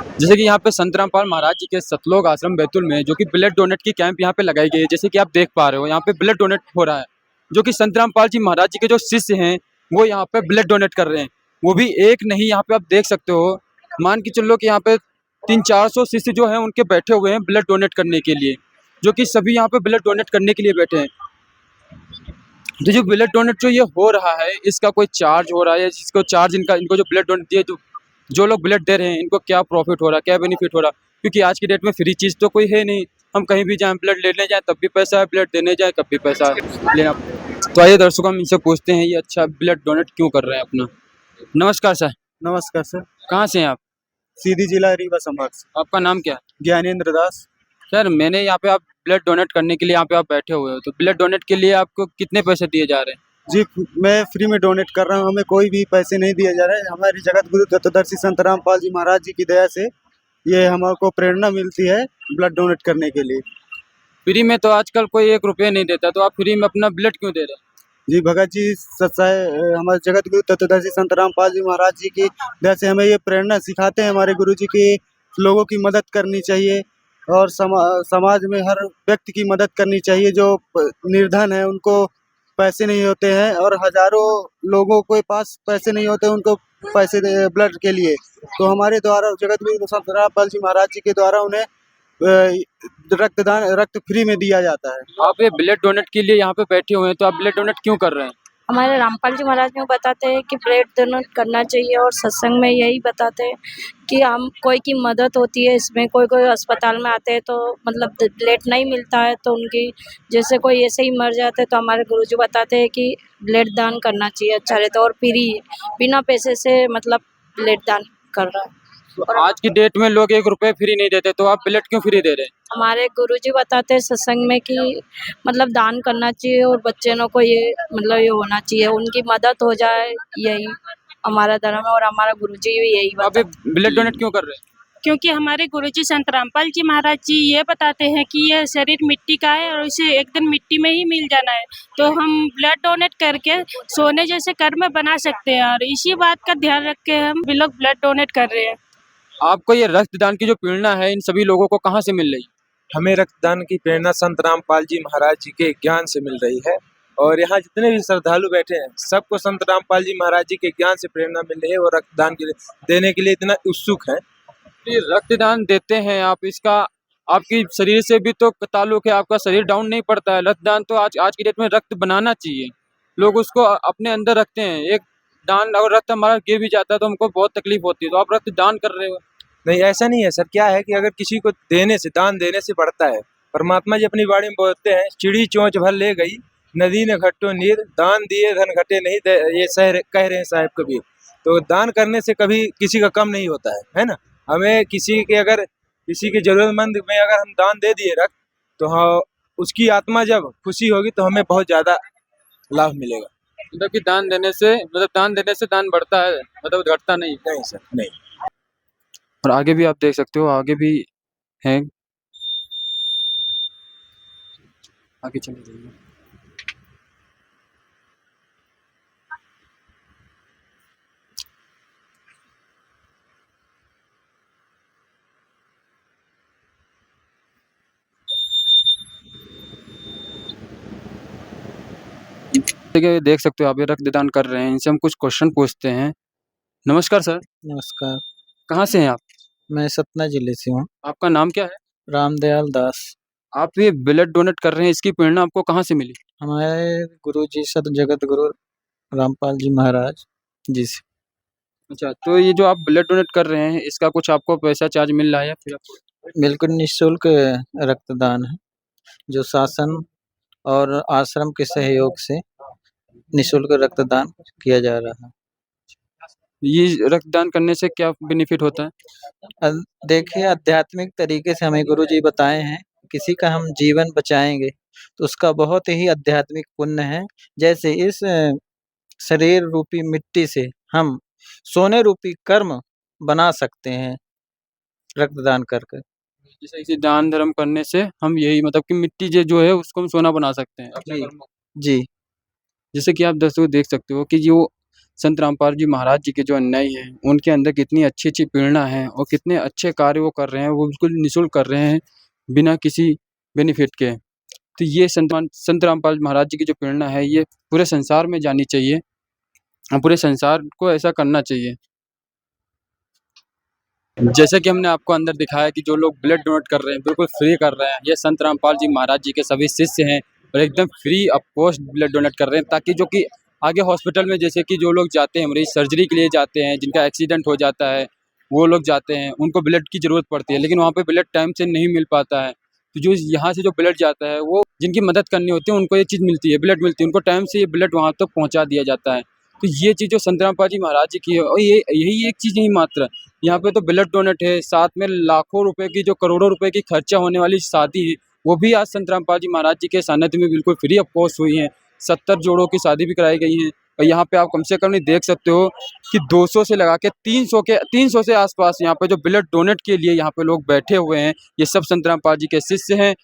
जैसे कि यहाँ पे संत रामपाल महाराज जी के सतलोक आश्रम बैतूल में जो कि ब्लड डोनेट की कैंप यहाँ पे लगाई गई है। जैसे कि आप देख पा रहे हो यहाँ पे ब्लड डोनेट हो रहा है, जो कि संत रामपाल जी महाराज जी के जो शिष्य हैं वो यहाँ पे ब्लड डोनेट कर रहे हैं। वो भी एक नहीं, यहाँ पे आप देख सकते हो, मान के चलो कि यहाँ पे 300-400 शिष्य जो हैं उनके बैठे हुए हैं ब्लड डोनेट करने के लिए, जो कि सभी यहाँ पे ब्लड डोनेट करने के लिए बैठे हैं। तो जो ब्लड डोनेट जो ये हो रहा है इसका कोई चार्ज हो रहा है, जिसको चार्ज इनको जो ब्लड डोनेट दिए, जो लोग ब्लड दे रहे हैं इनको क्या प्रॉफिट हो रहा है, क्या बेनिफिट हो रहा है? क्योंकि आज की डेट में फ्री चीज़ तो कोई है नहीं। हम कहीं भी जाएं, ब्लड लेने जाएं तब भी पैसा है, ब्लड देने जाएं तब भी पैसा है लेना। तो आइए दर्शकों, हम इनसे पूछते हैं ये अच्छा ब्लड डोनेट क्यों कर रहे हैं अपना। नमस्कार सर। नमस्कार सर। कहाँ से हैं आप? सीधी जिला रीवा संभाग से। आपका नाम क्या है? ज्ञानेंद्र दास। सर मैंने यहाँ पे, आप ब्लड डोनेट करने के लिए यहाँ पे आप बैठे हुए हो, तो ब्लड डोनेट के लिए आपको कितने पैसे दिए जा रहे हैं? जी, मैं फ्री में डोनेट कर रहा हूँ, हमें कोई भी पैसे नहीं दिए जा रहे हैं। हमारी जगत गुरु तत्वदर्शी संत रामपाल जी महाराज जी की दया से ये हमको प्रेरणा मिलती है ब्लड डोनेट करने के लिए। फ्री में तो आजकल कोई 1 रुपये नहीं देता, तो आप फ्री में अपना ब्लड क्यों दे रहे हैं? जी भगत जी, सच्चाई हमारे जगत गुरु तत्वदर्शी संत रामपाल जी महाराज जी की दया से हमें ये प्रेरणा सिखाते हैं हमारे गुरु जी की लोगों की मदद करनी चाहिए और समाज में हर व्यक्ति की मदद करनी चाहिए। जो निर्धन है उनको पैसे नहीं होते हैं और हजारों लोगों के पास पैसे नहीं होते उनको पैसे ब्लड के लिए, तो हमारे द्वारा जगत गुरु संत रामपाल जी महाराज जी के द्वारा उन्हें रक्त फ्री में दिया जाता है। आप ये ब्लड डोनेट के लिए यहाँ पे बैठे हुए हैं, तो आप ब्लड डोनेट क्यों कर रहे हैं? हमारे रामपाल जी महाराज में बताते हैं कि ब्लड डोनेट करना चाहिए, और सत्संग में यही बताते हैं कि हम कोई की मदद होती है इसमें। कोई कोई अस्पताल में आते हैं तो मतलब ब्लड नहीं मिलता है, तो उनकी जैसे कोई ऐसे ही मर जाते हैं तो हमारे गुरुजी बताते हैं कि ब्लड दान करना चाहिए, अच्छा रहता है। और फ्री बिना पैसे से मतलब ब्लड दान कर रहा है। तो आज की डेट में लोग 1 रुपये फ्री नहीं देते, तो आप ब्लड क्यों फ्री दे रहे हैं? हमारे गुरुजी बताते हैं सत्संग में कि मतलब दान करना चाहिए और बच्चों को ये मतलब ये होना चाहिए, उनकी मदद हो जाए, यही हमारा धर्म है और हमारा गुरुजी भी यही आप ये बताते हैं। ब्लड डोनेट क्यों कर रहे हैं? क्योंकि हमारे गुरुजी संत रामपाल जी महाराज जी ये बताते हैं कि ये शरीर मिट्टी का है और इसे एक दिन मिट्टी में ही मिल जाना है, तो हम ब्लड डोनेट करके सोने जैसे कर्म बना सकते हैं, और इसी बात का ध्यान रख के हम भी लोग ब्लड डोनेट कर रहे हैं। आपको ये रक्तदान की जो प्रेरणा है इन सभी लोगों को कहाँ से मिल रही है? हमें रक्तदान की प्रेरणा संत रामपाल जी महाराज जी के ज्ञान से मिल रही है, और यहाँ जितने भी श्रद्धालु बैठे हैं सबको संत रामपाल जी महाराज जी के ज्ञान से प्रेरणा मिल रही है और रक्तदान देने के लिए इतना उत्सुक है। ये रक्तदान देते हैं आप, इसका आपकी शरीर से भी तो ताल्लुक है, आपका शरीर डाउन नहीं पड़ता है। रक्तदान तो आज की डेट में रक्त बनाना चाहिए, लोग उसको अपने अंदर रखते हैं। एक दान अगर रक्त हमारा गिर भी जाता है तो हमको बहुत तकलीफ होती है, तो आप रक्तदान कर रहे हो। नहीं, ऐसा नहीं है सर। क्या है कि अगर किसी को देने से, दान देने से बढ़ता है। परमात्मा जी अपनी वाणी में बोलते हैं, चिड़ी चोंच भर ले गई नदी ने घट्टो नीर, दान दिए धन घटे नहीं, ये कह रहे हैं साहिब कबीर। तो दान करने से कभी किसी का कम नहीं होता है ना। हमें किसी के जरूरतमंद में अगर हम दान दे दिए रक्त, तो हाँ, उसकी आत्मा जब खुशी होगी तो हमें बहुत ज्यादा लाभ मिलेगा। मतलब कि दान देने से दान बढ़ता है, मतलब घटता नहीं। नहीं सर, नहीं। और आगे भी आप देख सकते हो, आगे भी हैं, आगे चले जाइए। देखिए, देख सकते हो आप ये रक्तदान कर रहे हैं, इनसे हम कुछ क्वेश्चन पूछते हैं। नमस्कार सर। नमस्कार। कहाँ से हैं आप? मैं सतना जिले से हूँ। आपका नाम क्या है? रामदयाल दास। आप ये ब्लड डोनेट कर रहे हैं, इसकी प्रेरणा आपको कहाँ से मिली? हमारे गुरुजी सत जगत गुरु रामपाल जी महाराज जी से। अच्छा, तो ये जो आप ब्लड डोनेट कर रहे हैं इसका कुछ आपको पैसा चार्ज मिल रहा है या फिर आपको? बिल्कुल निःशुल्क रक्तदान है, जो शासन और आश्रम के सहयोग से निःशुल्क रक्तदान किया जा रहा है। ये रक्तदान करने से क्या बेनिफिट होता है? देखिए, आध्यात्मिक तरीके से हमें गुरुजी बताए हैं, किसी का हम जीवन बचाएंगे तो उसका बहुत ही आध्यात्मिक पुण्य है। जैसे इस शरीर रूपी मिट्टी से हम सोने रूपी कर्म बना सकते हैं रक्तदान करके। जैसे इसे दान धर्म करने से हम यही, मतलब कि मिट्टी जो है उसको हम सोना बना सकते हैं अपने जी कर्मों। जी। जैसे कि आप दोस्तों देख सकते हो कि जो संत रामपाल जी महाराज जी के जो अनुयायी हैं उनके अंदर कितनी अच्छी प्रेरणा है और कितने अच्छे कार्य वो कर रहे हैं, वो बिल्कुल निःशुल्क कर रहे हैं बिना किसी बेनिफिट के। तो ये संत रामपाल महाराज जी की जो प्रेरणा है ये पूरे संसार में जानी चाहिए और पूरे संसार को ऐसा करना चाहिए। जैसे कि हमने आपको अंदर दिखाया कि जो लोग ब्लड डोनेट कर रहे हैं बिल्कुल फ्री कर रहे हैं, ये संत रामपाल जी महाराज जी के सभी शिष्य हैं और एकदम free of cost blood donate कर रहे हैं, ताकि जो कि आगे हॉस्पिटल में जैसे कि जो लोग जाते हैं मरीज सर्जरी के लिए जाते हैं, जिनका एक्सीडेंट हो जाता है, वो लोग जाते हैं, उनको ब्लड की ज़रूरत पड़ती है, लेकिन वहाँ पे ब्लड टाइम से नहीं मिल पाता है। तो जो यहाँ से जो ब्लड जाता है वो जिनकी मदद करनी होती है उनको ये चीज़ मिलती है, ब्लड मिलती है, उनको टाइम से ये ब्लड वहाँ तक पहुँचा दिया जाता है। तो ये चीज़ जो संत रामपाल जी महाराज जी की है और ये यही एक चीज़ नहीं मात्र, यहाँ पे तो ब्लड डोनेट है, साथ में लाखों रुपए की जो करोड़ों रुपए की खर्चा होने वाली शादी है, वो भी आज संत रामपाल जी महाराज जी के सानिध्य में बिल्कुल फ्री ऑफ कॉस्ट हुई है। 70 जोड़ों की शादी भी कराई गई है और यहाँ पे आप कम से कम नहीं देख सकते हो कि 200 से लगा के 300 से आसपास यहाँ पे जो ब्लड डोनेट के लिए यहाँ पे लोग बैठे हुए हैं, ये सब संत रामपाल जी के शिष्य हैं।